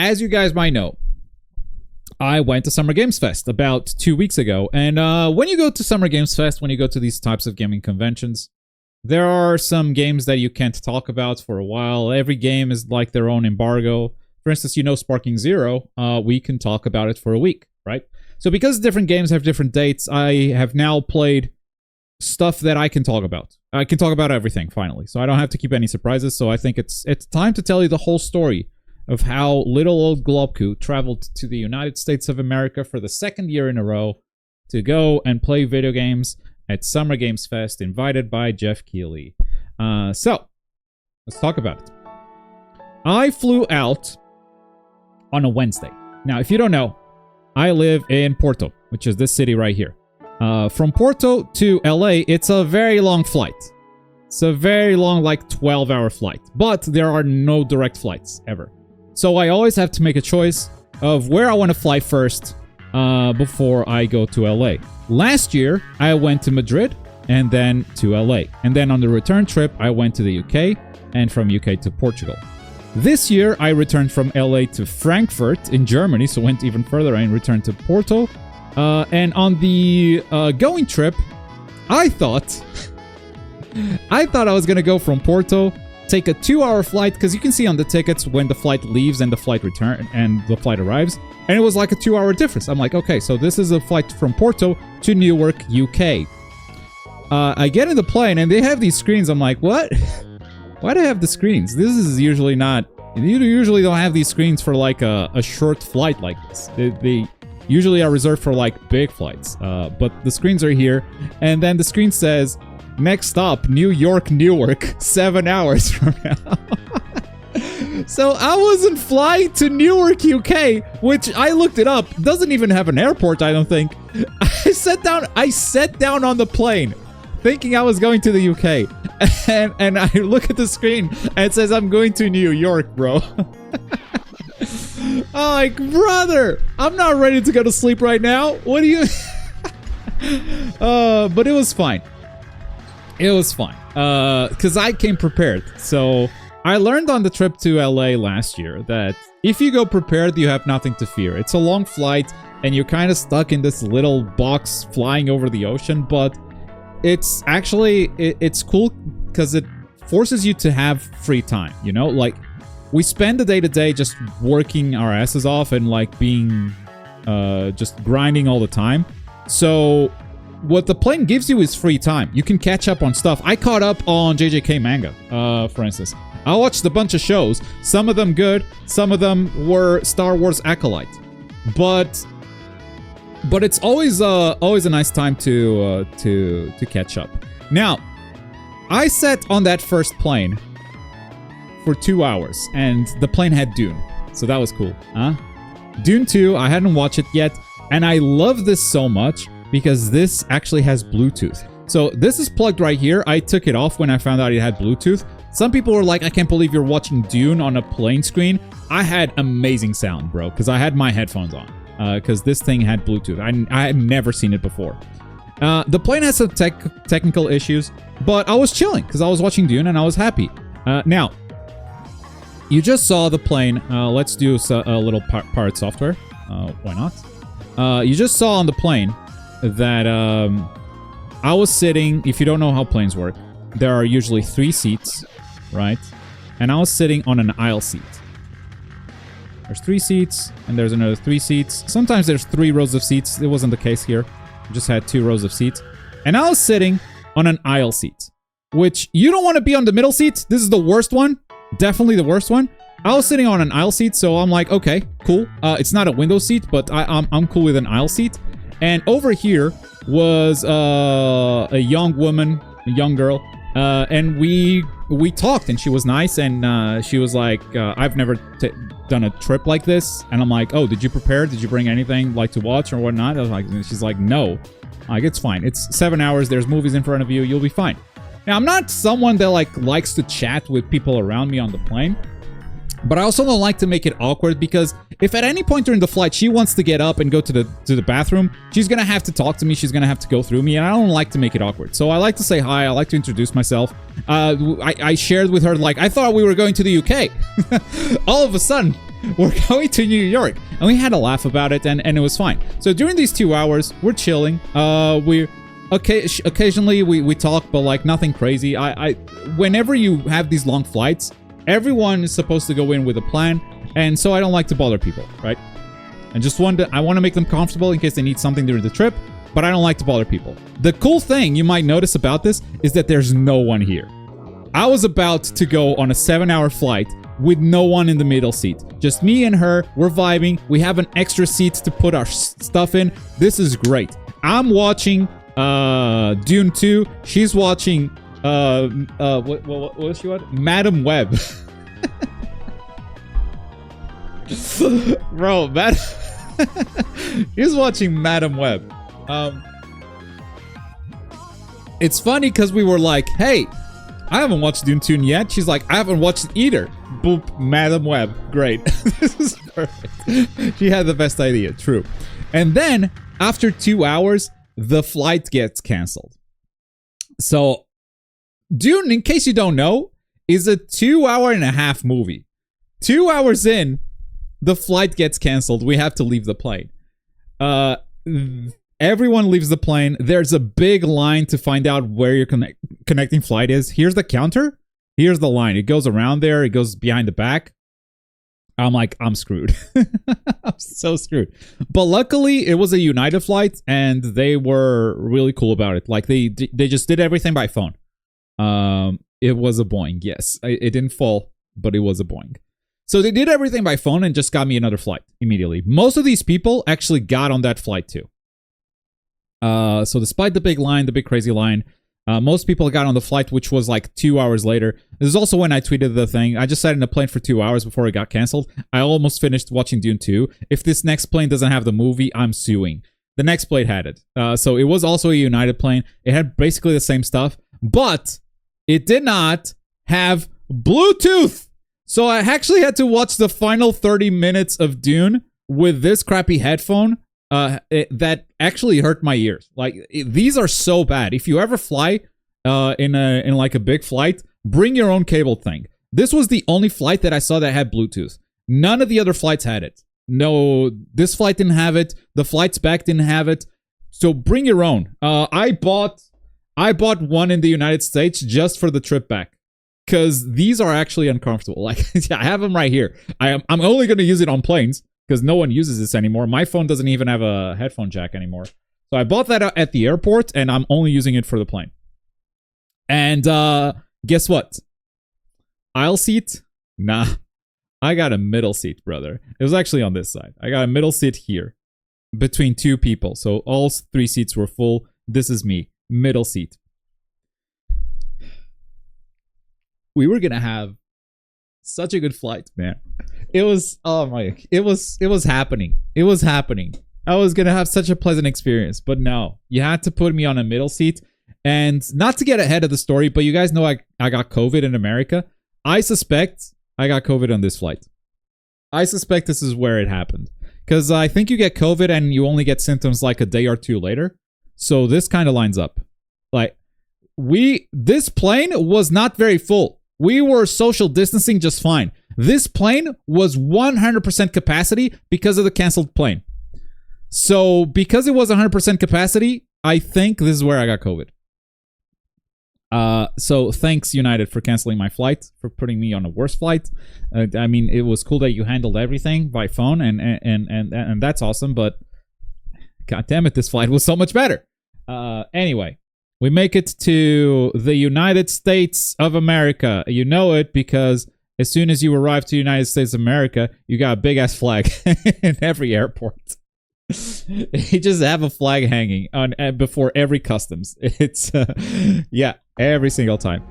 as you guys might know, I went to Summer Games Fest about 2 weeks ago. And when you go to Summer Games Fest, when you go to these types of gaming conventions, there are some games that you can't talk about for a while. Every game is like their own embargo. For instance, Sparking Zero, we can talk about it for a week, right? So because different games have different dates, I have now played stuff that I can talk about. I can talk about everything, finally. So I don't have to keep any surprises. So I think it's time to tell you the whole story of how little old Globku traveled to the United States of America for the second year in a row to go and play video games at Summer Games Fest, invited by Jeff Keighley. So, let's talk about it. I flew out on a Wednesday. Now, if you don't know, I live in Porto, which is this city right here. From Porto to LA, it's a very long flight. It's a very long, like 12-hour flight. But there are no direct flights, ever. So I always have to make a choice of where I want to fly first before I go to LA. Last year, I went to Madrid and then to LA. And then on the return trip, I went to the UK and from UK to Portugal. This year, I returned from LA to Frankfurt in Germany, so went even further and returned to Porto. And on the going trip, I thought I was going to go from Porto, take a 2-hour flight, because you can see on the tickets when the flight leaves and the flight return and the flight arrives, and it was like a 2-hour difference. I'm like, okay, so this is a flight from Porto to Newark, UK. I get in the plane and they have these screens. I'm like, what? Why do they have the screens? This is usually not... You usually don't have these screens for like a short flight like this. They usually are reserved for like big flights. But the screens are here. And then the screen says, next stop, New York, Newark, 7 hours from now. So I wasn't flying to Newark, UK, which I looked it up. Doesn't even have an airport, I don't think. I sat down on the plane thinking I was going to the UK. And I look at the screen and it says I'm going to New York, bro. I'm like, brother, I'm not ready to go to sleep right now. What do you... But it was fine. It was fine. Because I came prepared. So I learned on the trip to LA last year that if you go prepared, you have nothing to fear. It's a long flight and you're kind of stuck in this little box flying over the ocean, but it's actually, it's cool because it forces you to have free time, you know? Like, we spend the day-to-day just working our asses off and, like, being, just grinding all the time. So, what the plane gives you is free time. You can catch up on stuff. I caught up on JJK manga, for instance. I watched a bunch of shows. Some of them good. Some of them were Star Wars Acolyte. But it's always a nice time to catch up. Now, I sat on that first plane for 2 hours, and the plane had Dune, so that was cool. Dune 2, I hadn't watched it yet, and I love this so much because this actually has Bluetooth. So this is plugged right here. I took it off when I found out it had Bluetooth. Some people were like, I can't believe you're watching Dune on a plane screen. I had amazing sound, bro, because I had my headphones on. Because this thing had Bluetooth. I had never seen it before. The plane has some technical issues, but I was chilling because I was watching Dune and I was happy. Now, you just saw the plane. Let's do a little pirate software. Why not? You just saw on the plane that I was sitting. If you don't know how planes work, there are usually 3 seats, right? And I was sitting on an aisle seat. There's 3 seats, and there's another 3 seats. Sometimes there's 3 rows of seats. It wasn't the case here. We just had 2 rows of seats. And I was sitting on an aisle seat, which you don't want to be on the middle seat. This is the worst one. Definitely the worst one. I was sitting on an aisle seat, so I'm like, okay, cool. It's not a window seat, but I'm cool with an aisle seat. And over here was a young woman, a young girl, and we talked, and she was nice, and she was like, I've never done a trip like this. And I'm like, oh, did you prepare? Did you bring anything like to watch or whatnot? I was like, she's like, no. Like, it's fine. It's 7 hours. There's movies in front of you. You'll be fine. Now, I'm not someone that like likes to chat with people around me on the plane, but I also don't like to make it awkward because if at any point during the flight she wants to get up and go to the bathroom, she's gonna have to talk to me. She's gonna have to go through me, and I don't like to make it awkward. So I like to say hi. I like to introduce myself. I shared with her, like, I thought we were going to the UK. All of a sudden, we're going to New York. And we had a laugh about it, and it was fine. So during these 2 hours, we're chilling. Occasionally we talk, but like nothing crazy. Whenever you have these long flights, everyone is supposed to go in with a plan, and so I don't like to bother people, right? And just I want to make them comfortable in case they need something during the trip, but I don't like to bother people. The cool thing you might notice about this is that there's no one here. I was about to go on a 7-hour flight with no one in the middle seat. Just me and her. We're vibing. We have an extra seat to put our stuff in. This is great. I'm watching Dune 2. She's watching what was she watching? Madam Web. Bro, she's watching Madam Web. It's funny because we were like, hey, I haven't watched Dune 2 yet. She's like, I haven't watched it either. Boop, Madam Web. Great. This is perfect. She had the best idea. True. And then after 2 hours, the flight gets canceled. So Dune, in case you don't know, is a 2.5-hour movie. 2 hours in, the flight gets canceled. We have to leave the plane. Everyone leaves the plane. There's a big line to find out where your connecting flight is. Here's the counter. Here's the line. It goes around there. It goes behind the back. I'm like, I'm screwed. I'm so screwed. But luckily, it was a United flight, and they were really cool about it. Like, they just did everything by phone. It was a Boeing, yes. It didn't fall, but it was a Boeing. So they did everything by phone and just got me another flight immediately. Most of these people actually got on that flight too. So despite the big line, the big crazy line, most people got on the flight, which was like 2 hours later. This is also when I tweeted the thing. I just sat in a plane for 2 hours before it got canceled. I almost finished watching Dune 2. If this next plane doesn't have the movie, I'm suing. The next plane had it. So it was also a United plane. It had basically the same stuff, but it did not have Bluetooth. So I actually had to watch the final 30 minutes of Dune with this crappy headphone that actually hurt my ears. Like, these are so bad. If you ever fly in like a big flight, bring your own cable thing. This was the only flight that I saw that had Bluetooth. None of the other flights had it. No, this flight didn't have it. The flights back didn't have it. So bring your own. I bought one in the United States just for the trip back. Because these are actually uncomfortable. Like, I have them right here. I'm only going to use it on planes because no one uses this anymore. My phone doesn't even have a headphone jack anymore. So I bought that at the airport, and I'm only using it for the plane. And guess what? Aisle seat? Nah. I got a middle seat, brother. It was actually on this side. I got a middle seat here between two people. So all 3 seats were full. This is me. Middle seat. We were gonna have such a good flight, man. It was, oh my, it was happening. It was happening. I was gonna have such a pleasant experience, but no, you had to put me on a middle seat. And not to get ahead of the story, but you guys know I got COVID in America. I suspect I got COVID on this flight. I suspect this is where it happened. Because I think you get COVID and you only get symptoms like a day or 2 later. So this kind of lines up. Like, this plane was not very full. We were social distancing just fine. This plane was 100% capacity because of the canceled plane. So because it was 100% capacity, I think this is where I got COVID. So thanks United for canceling my flight, for putting me on a worse flight. I mean, it was cool that you handled everything by phone, and that's awesome. But god damn it, this flight was so much better. Anyway. We make it to the United States of America. You know it because as soon as you arrive to the United States of America, you got a big-ass flag in every airport. You just have a flag hanging on before every customs. It's, yeah, every single time.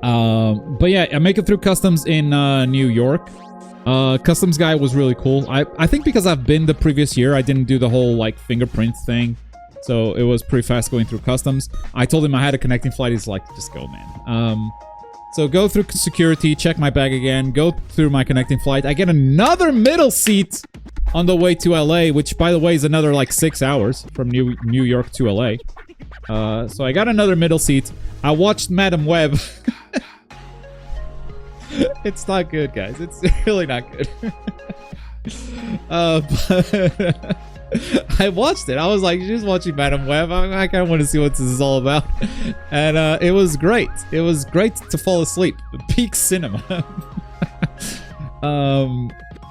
But yeah, I make it through customs in New York. Customs guy was really cool. I think because I've been the previous year, I didn't do the whole, like, fingerprint thing. So it was pretty fast going through customs. I told him I had a connecting flight. He's like, just go, man. So go through security, check my bag again, go through my connecting flight. I get another middle seat on the way to LA, which, by the way, is another like 6 hours from New York to LA. So I got another middle seat. I watched Madam Web. It's not good, guys. It's really not good. But I watched it. I was like, just watching Madam Web. I kind of want to see what this is all about. And it was great. It was great to fall asleep. Peak cinema.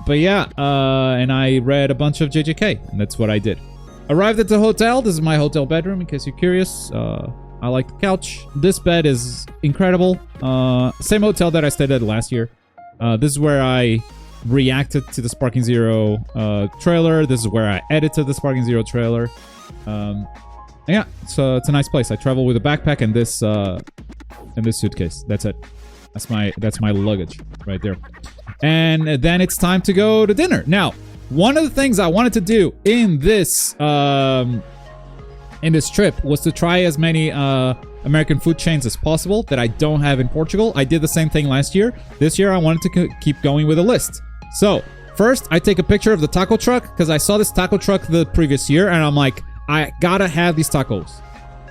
But yeah, and I read a bunch of JJK, and that's what I did. Arrived at the hotel. This is my hotel bedroom, in case you're curious. I like the couch. This bed is incredible. Same hotel that I stayed at last year. This is where I reacted to the Sparking Zero trailer. This is where I edited the Sparking Zero trailer. Yeah, it's a nice place. I travel with a backpack and this suitcase. That's it. That's my luggage right there. And then it's time to go to dinner. Now, one of the things I wanted to do in this trip was to try as many American food chains as possible that I don't have in Portugal. I did the same thing last year. This year, I wanted to keep going with a list. So, first, I take a picture of the taco truck because I saw this taco truck the previous year, and I'm like, I gotta have these tacos.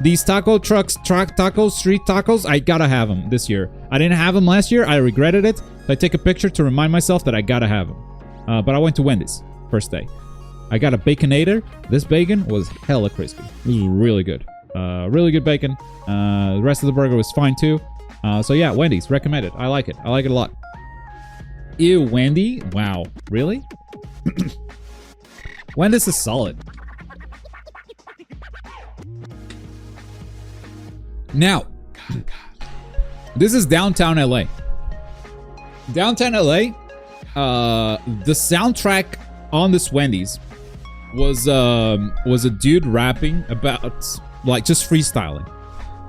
These taco trucks, tacos, street tacos, I gotta have them this year. I didn't have them last year. I regretted it. So I take a picture to remind myself that I gotta have them. But I went to Wendy's first day. I got a Baconator. This bacon was hella crispy. It was really good. Really good bacon. The rest of the burger was fine too. So yeah, Wendy's. Recommend it. I like it. I like it a lot. Ew, Wendy? Wow. Really? Wendy's is solid. Now, this is downtown LA. Downtown LA, the soundtrack on this Wendy's was a dude rapping about, like, just freestyling.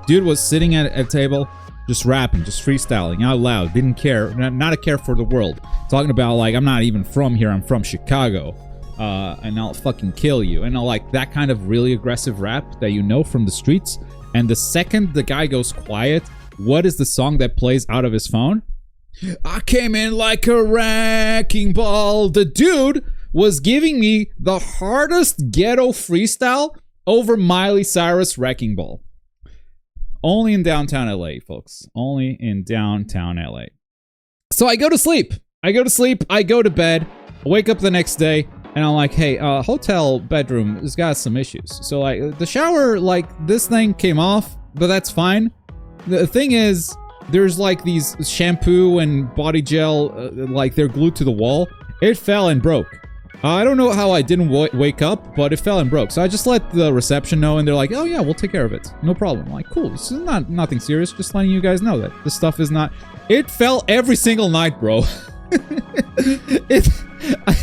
Dude was sitting at a table, just rapping, just freestyling out loud. Didn't care, not a care for the world. Talking about, like, I'm not even from here, I'm from Chicago. And I'll fucking kill you. And like that kind of really aggressive rap that you know from the streets. And the second the guy goes quiet, what is the song that plays out of his phone? I came in like a wrecking ball. The dude was giving me the hardest ghetto freestyle over Miley Cyrus Wrecking Ball. Only in downtown LA, folks. Only in downtown LA. So I go to sleep. I go to bed. I wake up the next day. And I'm like, hey, hotel bedroom has got some issues. So, like, the shower, like, this thing came off, but that's fine. The thing is, there's, like, these shampoo and body gel, like, they're glued to the wall. It fell and broke. I don't know how I didn't wake up, but it fell and broke. So I just let the reception know, and they're like, oh, yeah, we'll take care of it. No problem. I'm like, cool. This is nothing serious. Just letting you guys know that this stuff is not... It fell every single night, bro.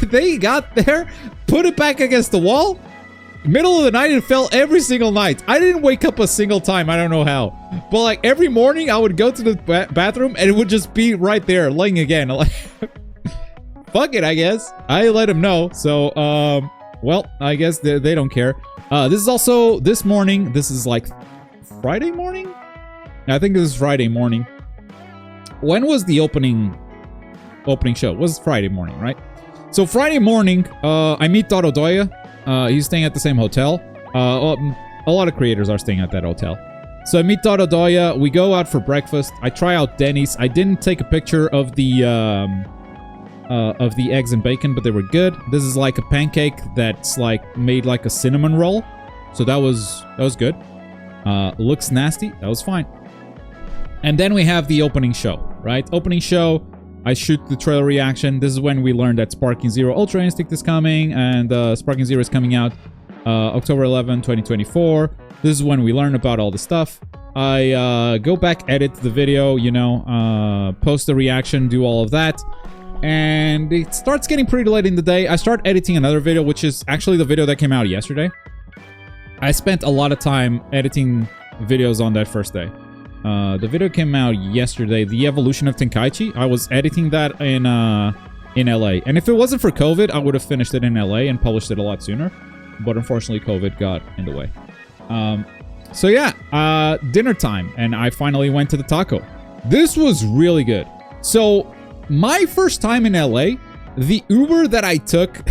They got there, put it back against the wall. Middle of the night, it fell every single night. I didn't wake up a single time. I don't know how. But like every morning, I would go to the bathroom and it would just be right there, laying again. Like, fuck it, I guess. I let them know. So, well, I guess they don't care. This is also this morning. This is like Friday morning? I think this is Friday morning. When was the opening show? It was Friday morning, right? So Friday morning, I meet Doro Doya. He's staying at the same hotel. A lot of creators are staying at that hotel. So I meet Doro Doya. We go out for breakfast. I try out Denny's. I didn't take a picture of the eggs and bacon, but they were good. This is like a pancake that's like made like a cinnamon roll. So that was good. Looks nasty. That was fine. And then we have the opening show, right? Opening show. I shoot the trailer reaction. This is when we learned that Sparking Zero Ultra Instinct is coming, and Sparking Zero is coming out October 11, 2024. This is when we learn about all the stuff. I go back, edit the video, you know, post the reaction, do all of that. And it starts getting pretty late in the day. I start editing another video, which is actually the video that came out yesterday. I spent a lot of time editing videos on that first day. The video came out yesterday, The Evolution of Tenkaichi. I was editing that in LA. And if it wasn't for COVID, I would have finished it in LA and published it a lot sooner. But unfortunately, COVID got in the way. So yeah, dinner time. And I finally went to the taco. This was really good. So my first time in LA, the Uber that I took...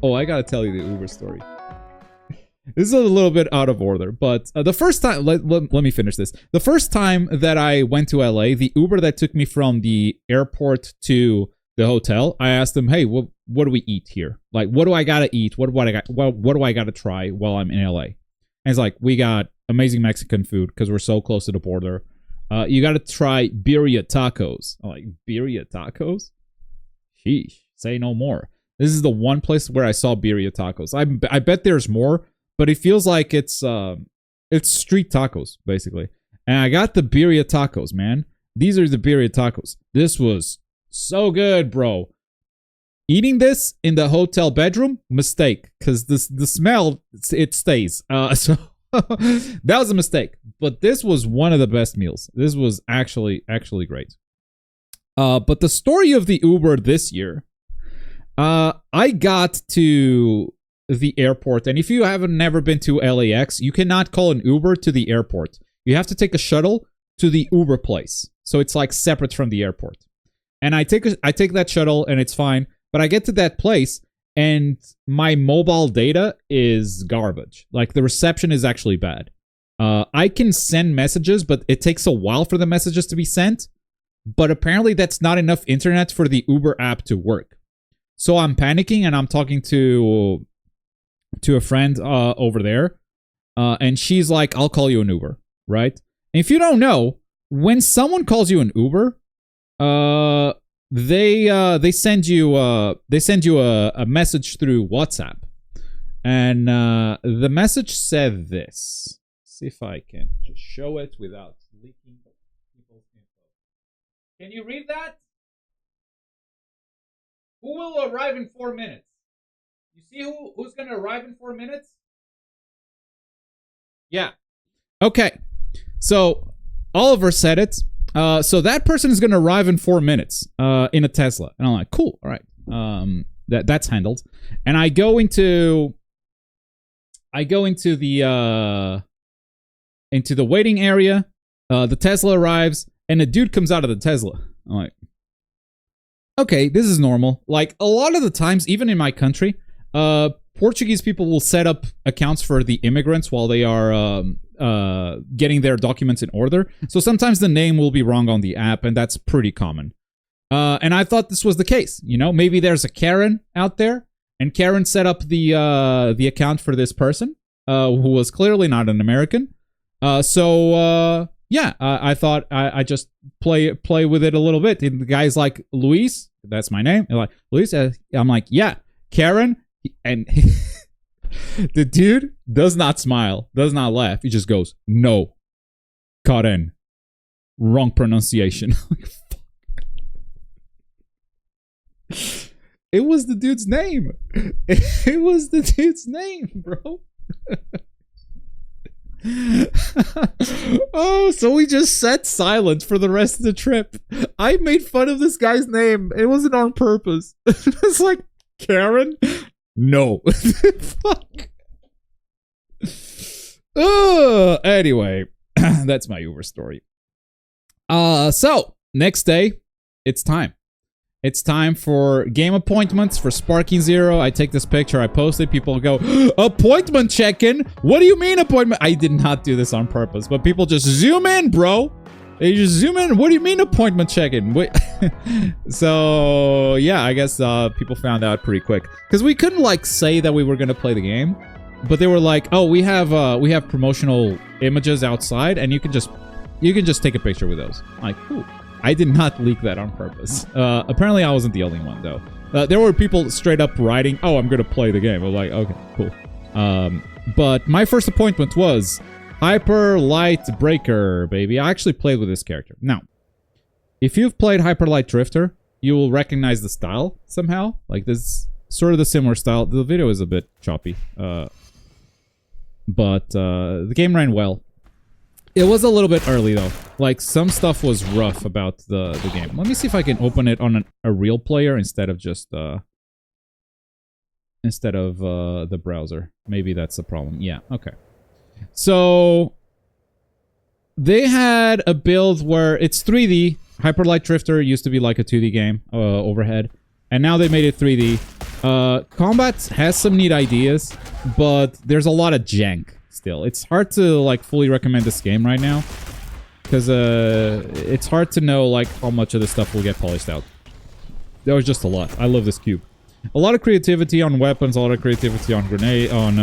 oh, I gotta tell you the Uber story. This is a little bit out of order, but the first time, let me finish this. The first time that I went to LA, the Uber that took me from the airport to the hotel, I asked them, hey, what do we eat here? Like, what do I gotta eat? What do I gotta try while I'm in LA? And it's like, we got amazing Mexican food because we're so close to the border. You gotta try birria tacos. I'm like, birria tacos? Sheesh, say no more. This is the one place where I saw birria tacos. I bet there's more, but it feels like it's street tacos, basically. And I got the birria tacos, man. These are the birria tacos. This was so good, bro. Eating this in the hotel bedroom, mistake. Because the smell, it stays. So that was a mistake. But this was one of the best meals. This was actually great. But the story of the Uber this year, I got to the airport, and if you haven't never been to LAX, you cannot call an Uber to the airport. You have to take a shuttle to the Uber place, so it's like separate from the airport. And I take that shuttle, and it's fine. But I get to that place, and my mobile data is garbage. Like, the reception is actually bad. I can send messages, but it takes a while for the messages to be sent. But apparently, that's not enough internet for the Uber app to work. So I'm panicking, and I'm talking to a friend over there, and she's like, I'll call you an Uber, right? And if you don't know, when someone calls you an Uber, they send you a message through WhatsApp, and the message said this. See if I can just show it without leaking people's info. Can you read that? Who will arrive in 4 minutes? You see who's going to arrive in 4 minutes? Yeah. Okay. So Oliver said it. So that person is going to arrive in 4 minutes in a Tesla. And I'm like, cool. All right. That's handled. And I go into the waiting area. The Tesla arrives, and a dude comes out of the Tesla. I'm like, okay, this is normal. Like, a lot of the times, even in my country, Portuguese people will set up accounts for the immigrants while they are getting their documents in order. So sometimes the name will be wrong on the app, and that's pretty common. And I thought this was the case. You know, maybe there's a Karen out there, and Karen set up the account for this person, who was clearly not an American. Yeah, I thought I just play with it a little bit. And the guy's like, Luis, that's my name. And like, Luis, I'm like, yeah, Karen. And the dude does not smile, does not laugh. He just goes, no, Karen, wrong pronunciation. It was the dude's name. It was the dude's name, bro. Oh, so we just sat silent for the rest of the trip. I made fun of this guy's name. It wasn't on purpose. It's like, Karen? No. Fuck. Anyway, that's my Uber story. So, next day, it's time. It's time for game appointments for Sparking Zero. I take this picture, I post it, people go, appointment check-in? What do you mean appointment? I did not do this on purpose, but people just zoom in, bro. They just zoom in. What do you mean appointment check-in? Wait. So, yeah, I guess people found out pretty quick. Because we couldn't, like, say that we were going to play the game. But they were like, oh, we have promotional images outside, and you can just take a picture with those. I'm like, cool. I did not leak that on purpose. Apparently, I wasn't the only one, though. There were people straight up writing, oh, I'm going to play the game. I was like, okay, cool. But my first appointment was Hyperlight Breaker, baby. I actually played with this character. Now, if you've played Hyperlight Drifter, you will recognize the style somehow. Like, this sort of the similar style. The video is a bit choppy. But the game ran well. It was a little bit early, though. Like, some stuff was rough about the game. Let me see if I can open it on a real player instead of just the browser. Maybe that's the problem. Yeah, okay. So, they had a build where it's 3D. Hyperlight Drifter used to be like a 2D game overhead. And now they made it 3D. Combat has some neat ideas, but there's a lot of jank still. It's hard to like fully recommend this game right now because it's hard to know like how much of this stuff will get polished out. There was just a lot. I love this cube. A lot of creativity on weapons, a lot of creativity on grenade, on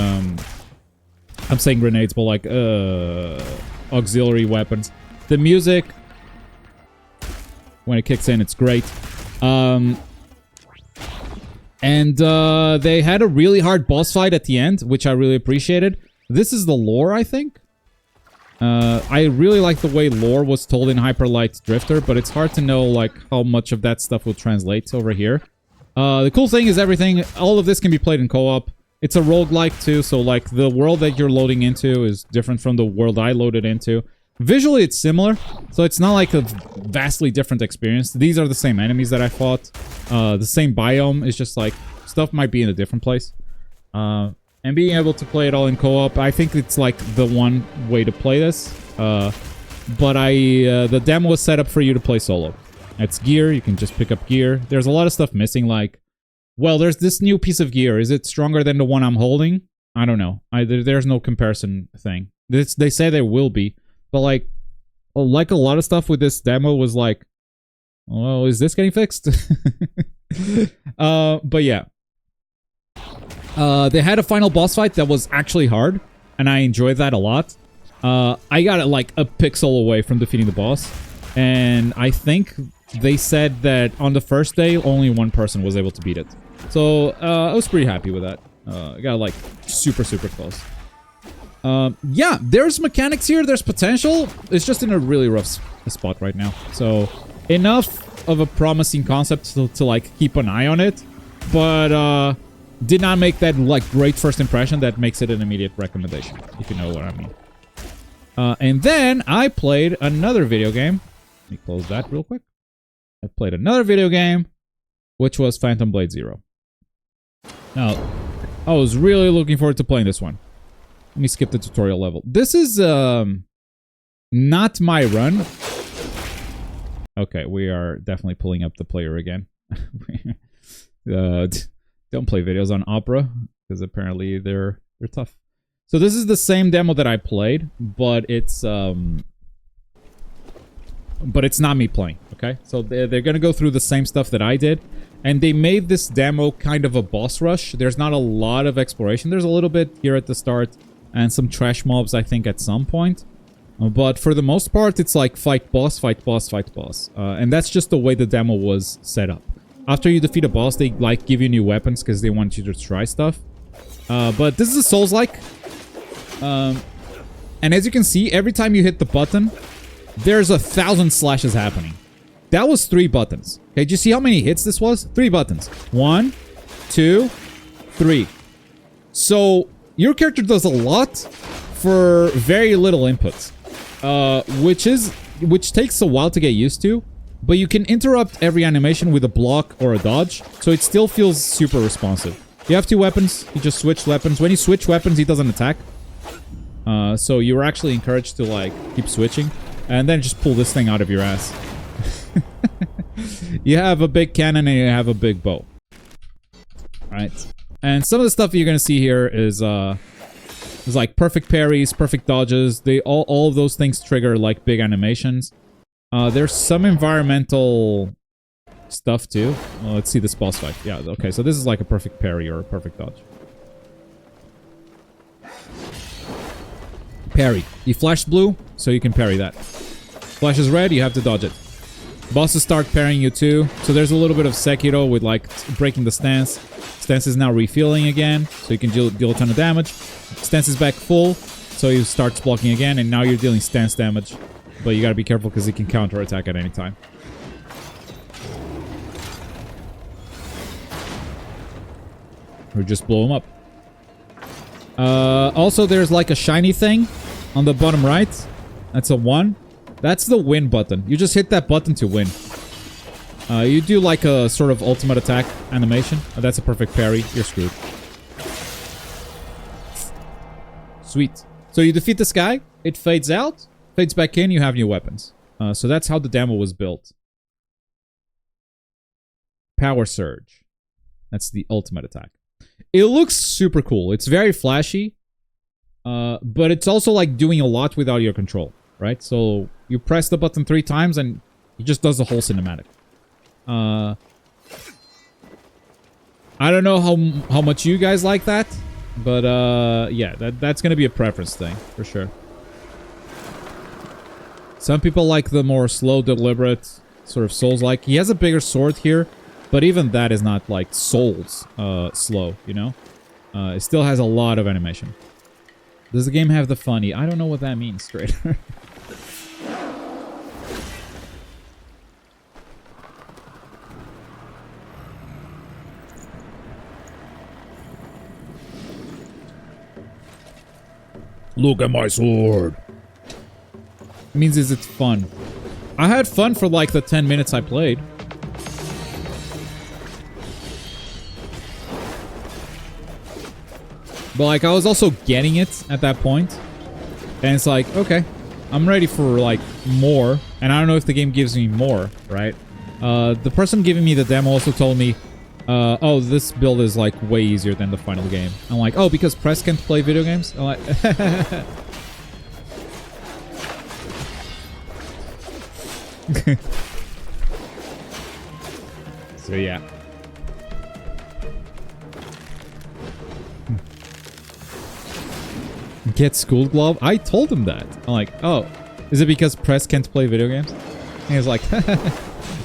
I'm saying grenades, but like auxiliary weapons. The music, when it kicks in, it's great. And they had a really hard boss fight at the end, which I really appreciated. This is the lore, I think. I really like the way lore was told in Hyperlight Drifter, but it's hard to know like how much of that stuff will translate over here. The cool thing is all of this can be played in co-op. It's a roguelike too, so like the world that you're loading into is different from the world I loaded into. Visually, it's similar, so it's not like a vastly different experience. These are the same enemies that I fought. The same biome, is just like stuff might be in a different place. And being able to play it all in co-op, I think it's like the one way to play this. But the demo was set up for you to play solo. It's gear, you can just pick up gear. There's a lot of stuff missing, like, well, there's this new piece of gear. Is it stronger than the one I'm holding? I don't know. There's no comparison thing. They say there will be, but like a lot of stuff with this demo was like, well, is this getting fixed? But yeah. They had a final boss fight that was actually hard, and I enjoyed that a lot. I got it like a pixel away from defeating the boss, and I think they said that on the first day, only one person was able to beat it. So, I was pretty happy with that. I got, like, super, super close. Yeah, there's mechanics here, there's potential. It's just in a really rough spot right now. So, enough of a promising concept to like, keep an eye on it. But, did not make that, like, great first impression that makes it an immediate recommendation, if you know what I mean. And then, I played another video game. Let me close that real quick. I played another video game, which was Phantom Blade Zero. Now, I was really looking forward to playing this one. Let me skip the tutorial level. This is, not my run. Okay, we are definitely pulling up the player again. Don't play videos on Opera, because apparently they're tough. So this is the same demo that I played, but it's not me playing, okay? So they're gonna go through the same stuff that I did, and they made this demo kind of a boss rush. There's not a lot of exploration. There's a little bit here at the start, and some trash mobs, I think, at some point. But for the most part, it's like fight boss, fight boss, fight boss. And that's just the way the demo was set up. After you defeat a boss, they like give you new weapons because they want you to try stuff. But this is a Souls-like. And as you can see, every time you hit the button, there's 1,000 slashes happening. That was 3 buttons. Okay, do you see how many hits this was? 3 buttons. 1, 2, 3. So your character does a lot for very little inputs, which takes a while to get used to. But you can interrupt every animation with a block or a dodge, so it still feels super responsive. You have 2 weapons. You just switch weapons. When you switch weapons, he doesn't attack. So you're actually encouraged to like keep switching, and then just pull this thing out of your ass. You have a big cannon and you have a big bow. Alright. And some of the stuff you're gonna see here is like perfect parries, perfect dodges. All of those things trigger like big animations. There's some environmental stuff too. Well, let's see this boss fight. Yeah, okay, so this is like a perfect parry or a perfect dodge. Parry. You flash blue, so you can parry that. Flashes red, you have to dodge it. Bosses start parrying you too, so there's a little bit of Sekiro with like breaking the stance. Stance is now refilling again, so you can deal a ton of damage. Stance is back full, so he starts blocking again, and now you're dealing stance damage. But you gotta be careful because he can counterattack at any time. Or just blow him up. Also, there's like a shiny thing on the bottom right. That's a 1. That's the win button. You just hit that button to win. You do like a sort of ultimate attack animation. That's a perfect parry. You're screwed. Sweet. So you defeat this guy. It fades out. Fades back in. You have new weapons. So that's how the demo was built. Power Surge. That's the ultimate attack. It looks super cool. It's very flashy, but it's also like doing a lot without your control, right? So you press the button 3 times and it just does the whole cinematic. I don't know how much you guys like that, but yeah, that's gonna be a preference thing for sure. Some people like the more slow, deliberate, sort of Souls-like. He has a bigger sword here, but even that is not like Souls slow, you know? It still has a lot of animation. Does the game have the funny? I don't know what that means, straight. Look at my sword. It means is it's fun. I had fun for like the 10 minutes I played. But like I was also getting it at that point. And it's like, okay, I'm ready for like more. And I don't know if the game gives me more, right? The person giving me the demo also told me, oh, this build is like way easier than the final game. I'm like, oh, because Press can't play video games? I'm like, so yeah. Get school glove? I told him that. I'm like, oh, is it because Press can't play video games? And he was like,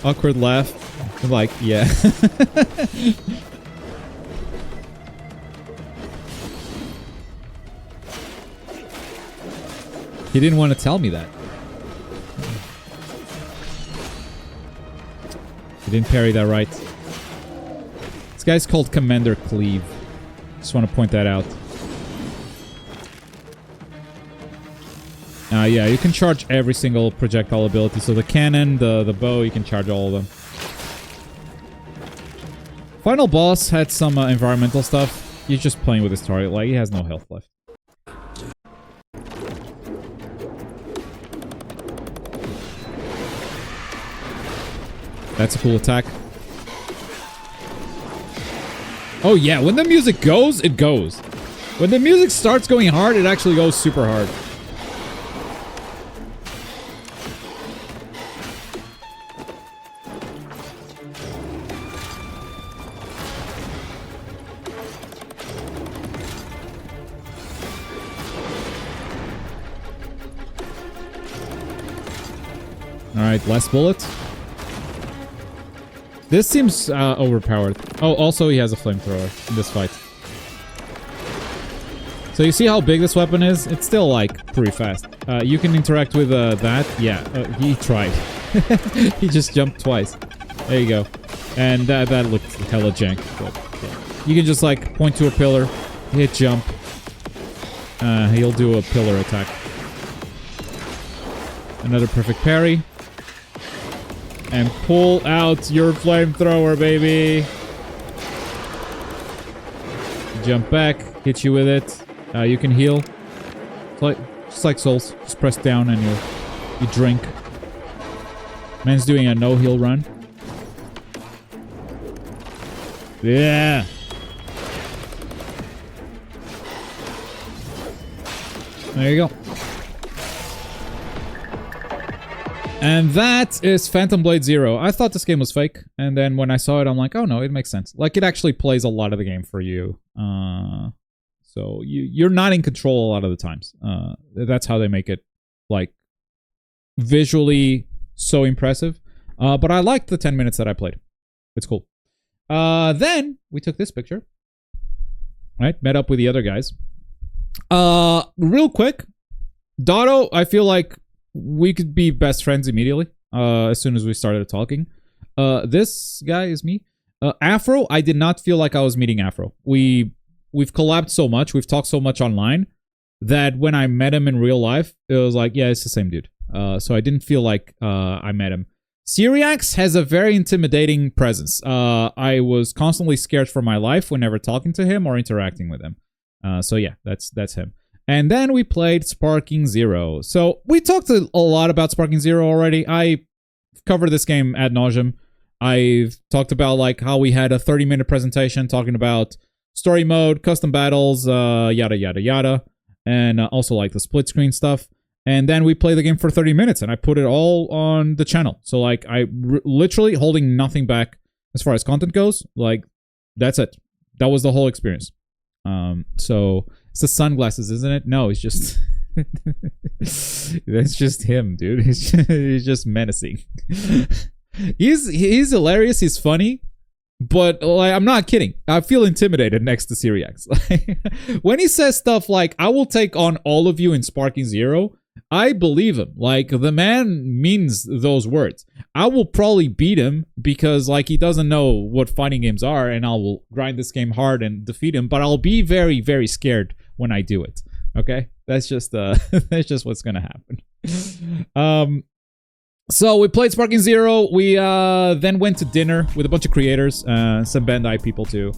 awkward laugh. I'm like, yeah. He didn't want to tell me that. He didn't parry that right. This guy's called Commander Cleave. Just want to point that out. Yeah, you can charge every single projectile ability. So the cannon, the bow, you can charge all of them. Final boss had some environmental stuff. He's just playing with his target. Like, he has no health left. That's a cool attack. Oh yeah, when the music goes, it goes. When the music starts going hard, it actually goes super hard. Alright, last bullet. This seems overpowered. Oh, also he has a flamethrower in this fight. So you see how big this weapon is? It's still, like, pretty fast. You can interact with that. Yeah, he tried. He just jumped twice. There you go. And that looked hella jank. But, yeah. You can just, like, point to a pillar, hit jump. He'll do a pillar attack. Another perfect parry. And pull out your flamethrower, baby. Jump back, hit you with it. You can heal. It's like, just like Souls. Just press down and you drink. Man's doing a no-heal run. Yeah. There you go. And that is Phantom Blade Zero. I thought this game was fake, and then when I saw it, I'm like, oh no, it makes sense. Like, it actually plays a lot of the game for you. So you're not in control a lot of the times. That's how they make it, like, visually so impressive. But I liked the 10 minutes that I played. It's cool. Then we took this picture. Right? Met up with the other guys. Real quick. Dotto, I feel like we could be best friends immediately, as soon as we started talking. This guy is me. Afro, I did not feel like I was meeting Afro. We've collabed so much, we've talked so much online, that when I met him in real life, it was like, yeah, it's the same dude. So I didn't feel like I met him. Syriax has a very intimidating presence. I was constantly scared for my life whenever talking to him or interacting with him. So yeah, that's him. And then we played Sparking Zero. So we talked a lot about Sparking Zero already. I covered this game ad nauseum. I've talked about like how we had a 30-minute presentation talking about story mode, custom battles, yada yada yada, and also like the split screen stuff. And then we play the game for 30 minutes, and I put it all on the channel. So like literally holding nothing back as far as content goes. Like that's it. That was the whole experience. So it's the sunglasses, isn't it? No, it's just that's just him, dude. He's just menacing. He's hilarious. He's funny. But like, I'm not kidding. I feel intimidated next to Syriax. When he says stuff like, I will take on all of you in Sparking Zero, I believe him. Like, the man means those words. I will probably beat him because like he doesn't know what fighting games are, and I will grind this game hard and defeat him, but I'll be very, very scared when I do it. Okay? That's just that's just what's gonna happen. So we played Sparking Zero. We then went to dinner with a bunch of creators, some Bandai people too.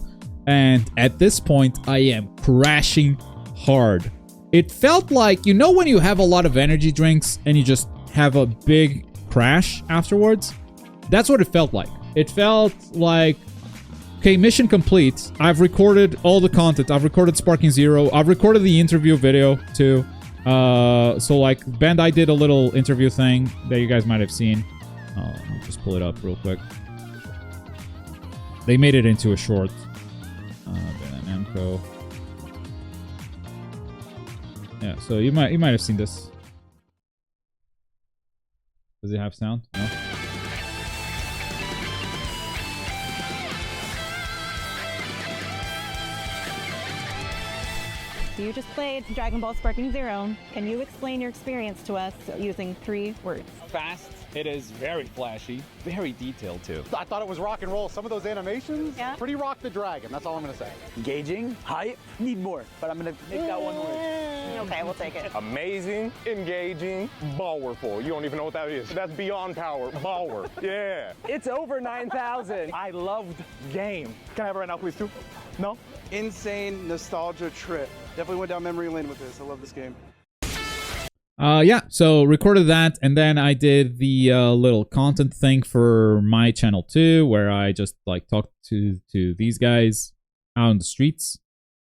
And at this point, I am crashing hard. It felt like, you know when you have a lot of energy drinks and you just have a big crash afterwards? That's what it felt like. It felt like, okay, mission complete. I've recorded all the content. I've recorded Sparking Zero. I've recorded the interview video too. So like Bandai did a little interview thing that you guys might have seen. Let me just pull it up real quick. They made it into a short. Bandai Namco. Yeah, so you might have seen this. Does it have sound? No. You just played Dragon Ball Sparking Zero. Can you explain your experience to us using 3 words? Fast. It is very flashy, very detailed too. I thought it was rock and roll. Some of those animations, yeah, pretty rock the dragon. That's all I'm gonna say. Engaging, hype, need more, but I'm gonna make that one word. Okay, we'll take it. Amazing, engaging, powerful. You don't even know what that is. That's beyond power. Power. Yeah. It's over 9,000. I loved game. Can I have it right now, please, too? No? Insane nostalgia trip. Definitely went down memory lane with this. I love this game. Yeah, so recorded that, and then I did the little content thing for my channel too, where I just like talked to these guys out on the streets,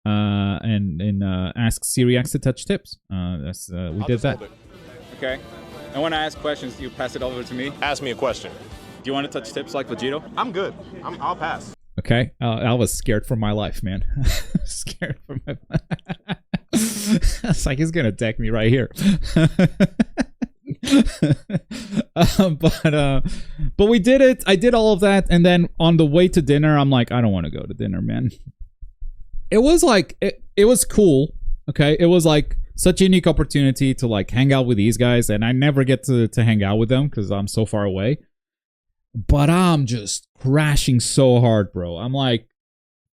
and ask Syriax to touch tips. We did that. Okay. And when I ask questions, you pass it over to me. Ask me a question. Do you want to touch tips like Vegito? I'm good. I'll pass. Okay, I was scared for my life, man. Scared for my life. It's like he's gonna attack me right here. But we did it. I did all of that, and then on the way to dinner, I'm like, I don't want to go to dinner, man. It was like it was cool. Okay, it was like such a unique opportunity to like hang out with these guys, and I never get to hang out with them because I'm so far away. But I'm just crashing so hard, bro. I'm like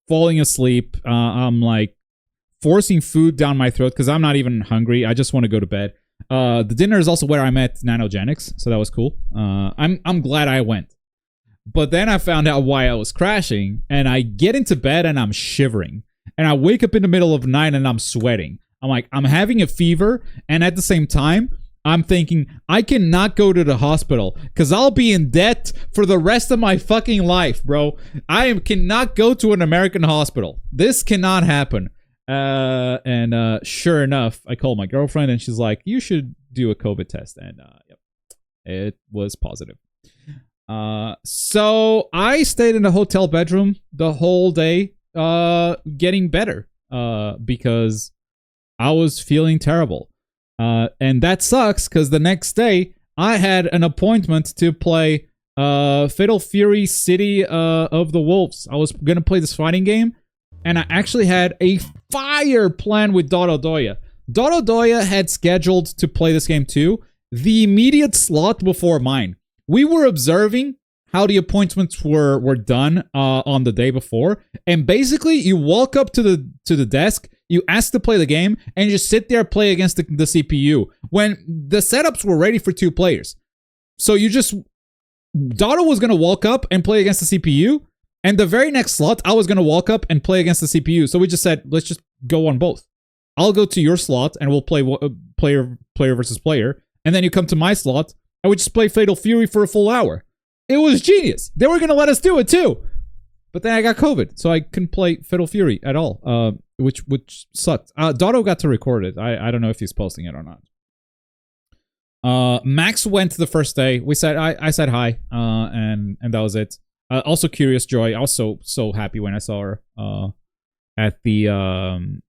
falling asleep. I'm like forcing food down my throat because I'm not even hungry. I just want to go to bed. The dinner is also where I met Nanogenics, so that was cool. I'm glad I went. But then I found out why I was crashing, and I get into bed and I'm shivering. And I wake up in the middle of the night and I'm sweating. I'm like, I'm having a fever, and at the same time, I'm thinking, I cannot go to the hospital because I'll be in debt for the rest of my fucking life, bro. Cannot go to an American hospital. This cannot happen. And sure enough, I called my girlfriend and she's like, you should do a COVID test. And yep, it was positive. So I stayed in a hotel bedroom the whole day, getting better, because I was feeling terrible. And that sucks because the next day I had an appointment to play Fatal Fury City of the Wolves. I was going to play this fighting game, and I actually had a fire plan with Dododoya. Dododoya had scheduled to play this game too, the immediate slot before mine. We were observing how the appointments were done on the day before, and basically you walk up to the desk, you ask to play the game, and you just sit there play against the CPU when the setups were ready for 2 players. So you just... Dodo was going to walk up and play against the CPU, and the very next slot, I was going to walk up and play against the CPU. So we just said, let's just go on both. I'll go to your slot, and we'll play player versus player, and then you come to my slot, and we just play Fatal Fury for a full hour. It was genius. They were gonna let us do it too, but then I got COVID, so I couldn't play Fatal Fury at all, which sucked. Dotto got to record it. I don't know if he's posting it or not. Max went the first day. I said hi, and that was it. Also, Curious Joy. Also, so happy when I saw her at the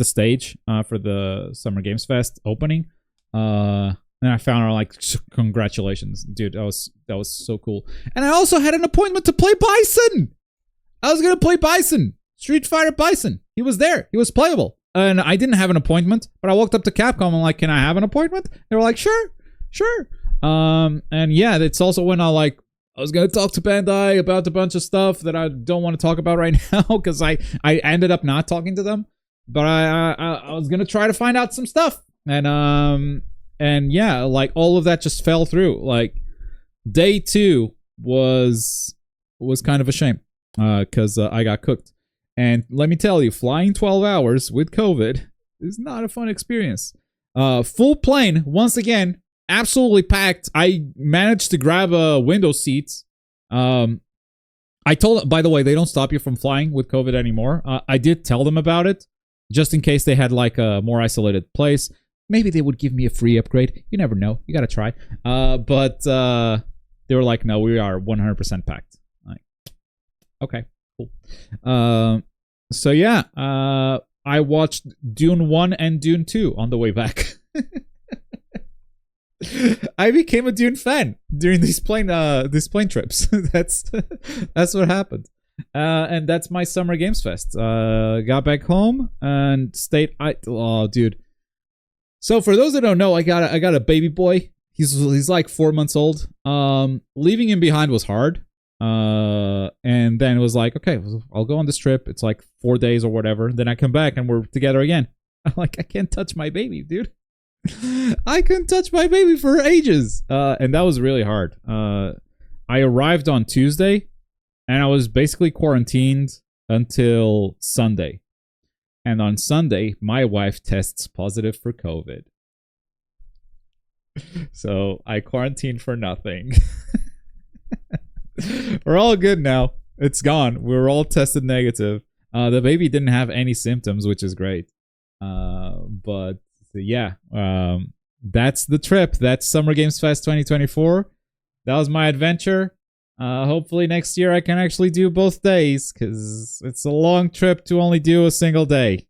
stage for the Summer Games Fest opening. And I found her like, congratulations, dude. That was so cool. And I also had an appointment to play Bison. I was gonna play Bison, Street Fighter Bison. He was there. He was playable. And I didn't have an appointment, but I walked up to Capcom and like, can I have an appointment? They were like, sure. And yeah, it's also when I was gonna talk to Bandai about a bunch of stuff that I don't want to talk about right now because I ended up not talking to them, but I was gonna try to find out some stuff, and yeah, like all of that just fell through. Like day 2 was kind of a shame because I got cooked. And let me tell you, flying 12 hours with COVID is not a fun experience. Full plane, once again, absolutely packed. I managed to grab a window seat. I told, by the way, they don't stop you from flying with COVID anymore. I did tell them about it, just in case they had like a more isolated place. Maybe they would give me a free upgrade. You never know. You gotta try. But they were like, no, we are 100% packed. Like, okay. Cool. So yeah, I watched Dune 1 and Dune 2 on the way back. I became a Dune fan during these plane trips. that's what happened. And that's my Summer Games Fest. Got back home and stayed. Oh, dude. So for those that don't know, I got a baby boy. He's like 4 months old. Leaving him behind was hard. And then it was like, okay, I'll go on this trip. It's like 4 days or whatever. Then I come back and we're together again. I'm like, I can't touch my baby, dude. I couldn't touch my baby for ages. And that was really hard. I arrived on Tuesday and I was basically quarantined until Sunday. And on Sunday, my wife tests positive for COVID. So I quarantined for nothing. We're all good now. It's gone. We're all tested negative. The baby didn't have any symptoms, which is great. But yeah, that's the trip. That's Summer Games Fest 2024. That was my adventure. Hopefully next year I can actually do both days because it's a long trip to only do a single day.